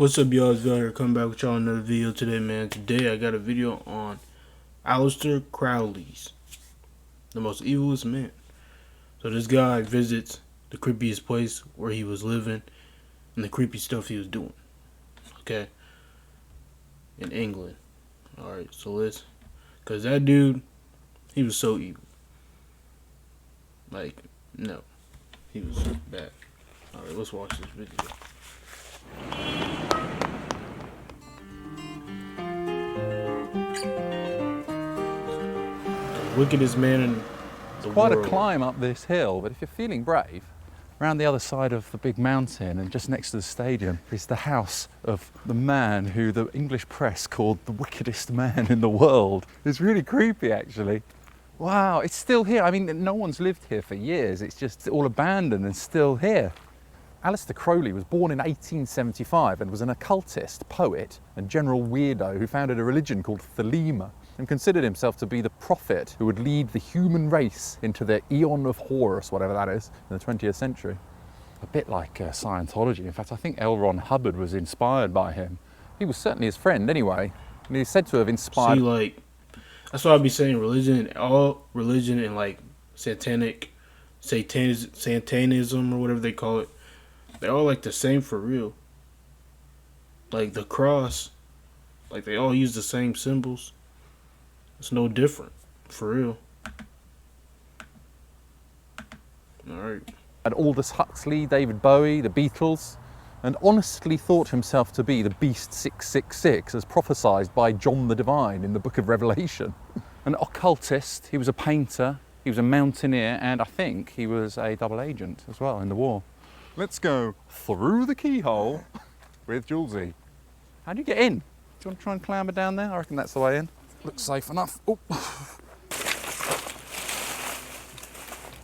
What's up, y'all? It's Bill here, coming back with y'all another video today, man. Today I got a video on Aleister Crowley's the most evilest man. So this guy visits the creepiest place where he was living and the creepy stuff he was doing. Okay, in England. All right, so cause that dude, he was so evil. Like, no, he was bad. All right, let's watch this video. Wickedest man in the world. Quite a climb up this hill, but if you're feeling brave, around the other side of the big mountain and just next to the stadium is the house of the man who the English press called the wickedest man in the world. It's really creepy, actually. Wow, it's still here. I mean, no one's lived here for years. It's just all abandoned and still here. Aleister Crowley was born in 1875 and was an occultist, poet, and general weirdo who founded a religion called Thelema, and considered himself to be the prophet who would lead the human race into the Eon of Horus, whatever that is, in the 20th century. A bit like Scientology. In fact, I think L. Ron Hubbard was inspired by him. He was certainly his friend anyway, and he's said to have inspired... See, like, that's why I'd be saying all religion and like satanism or whatever they call it, they're all like the same for real. Like the cross, like they all use the same symbols. It's no different, for real. Alright. And Aldous Huxley, David Bowie, the Beatles, and honestly thought himself to be the Beast 666 as prophesied by John the Divine in the Book of Revelation. An occultist, he was a painter, he was a mountaineer, and I think he was a double agent as well in the war. Let's go through the keyhole with Julesy. How do you get in? Do you want to try and clamber down there? I reckon that's the way in. Looks safe enough. Oh.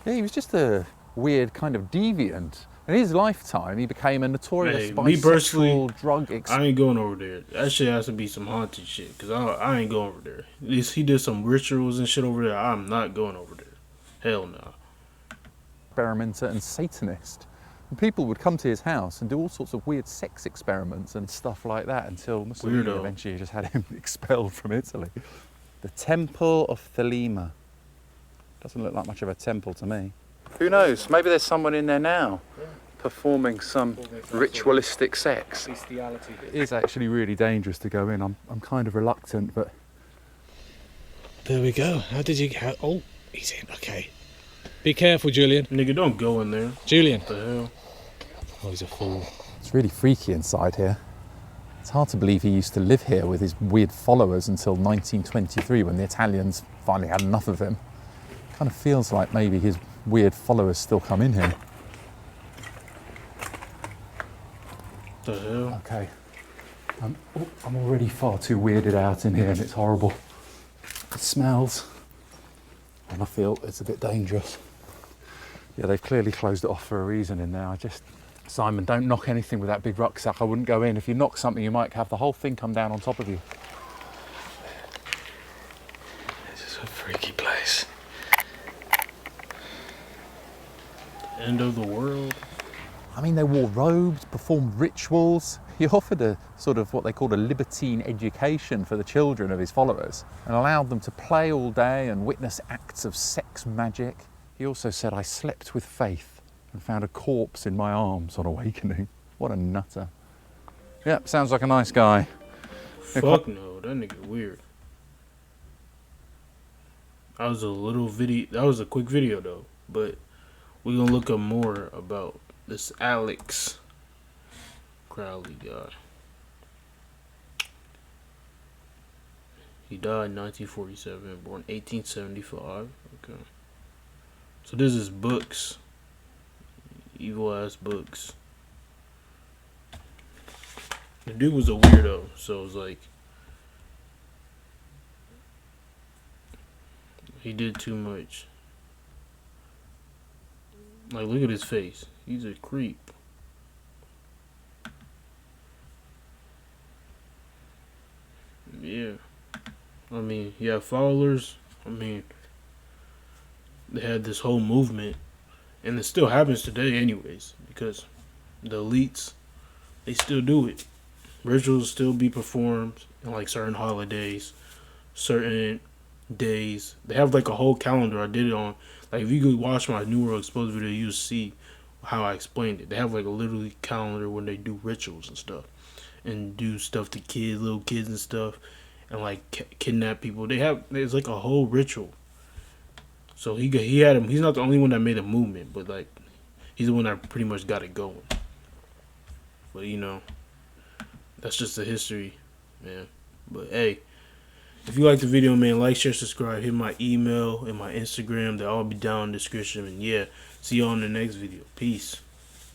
Yeah, he was just a weird kind of deviant. In his lifetime, he became a notorious bisexual drug I ain't going over there. That shit has to be some haunted shit, because I ain't going over there. At least he did some rituals and shit over there. I'm not going over there. Hell no. Experimenter and Satanist. And people would come to his house and do all sorts of weird sex experiments and stuff like that until Mussolini eventually just had him expelled from Italy. The Temple of Thelema. Doesn't look like much of a temple to me. Who knows? Maybe there's someone in there now performing some ritualistic sex. It is actually really dangerous to go in. I'm kind of reluctant, but... There we go. Oh, he's in. Okay. Be careful, Julian. Nigga, don't go in there. Julian. What the hell? Oh, he's a fool. It's really freaky inside here. It's hard to believe he used to live here with his weird followers until 1923 when the Italians finally had enough of him. Kind of feels like maybe his weird followers still come in here. What the hell? Okay. I'm already far too weirded out in here and it's horrible. It smells. And I feel it's a bit dangerous. Yeah, they've clearly closed it off for a reason in there. Simon, don't knock anything with that big rucksack. I wouldn't go in. If you knock something, you might have the whole thing come down on top of you. This is a freaky place. End of the world. I mean, they wore robes, performed rituals. He offered a sort of what they called a libertine education for the children of his followers and allowed them to play all day and witness acts of sex magic. He also said, I slept with faith and found a corpse in my arms on awakening. What a nutter. Yep, sounds like a nice guy. Fuck no, that nigga weird. That was a quick video though, but we're gonna look up more about this Aleister Crowley guy. He died in 1947, born 1875. Okay. So this is books. Evil ass books. The dude was a weirdo, so it was like he did too much. Like, look at his face. He's a creep. Yeah. I mean, he had followers. I mean, they had this whole movement. And it still happens today anyways. Because the elites, they still do it. Rituals still be performed in like certain holidays, certain days. They have like a whole calendar. I did it on, like, if you could watch my New World Exposed video, you'll see how I explained it. They have like a literally calendar when they do rituals and stuff, and do stuff to kids, little kids and stuff, and like kidnap people. It's like a whole ritual. So he had him. He's not the only one that made a movement, but like he's the one that pretty much got it going. But you know, that's just the history, man. But hey, if you like the video, man, like, share, subscribe, hit my email and my Instagram. They'll all be down in the description. And yeah, see you on the next video. Peace.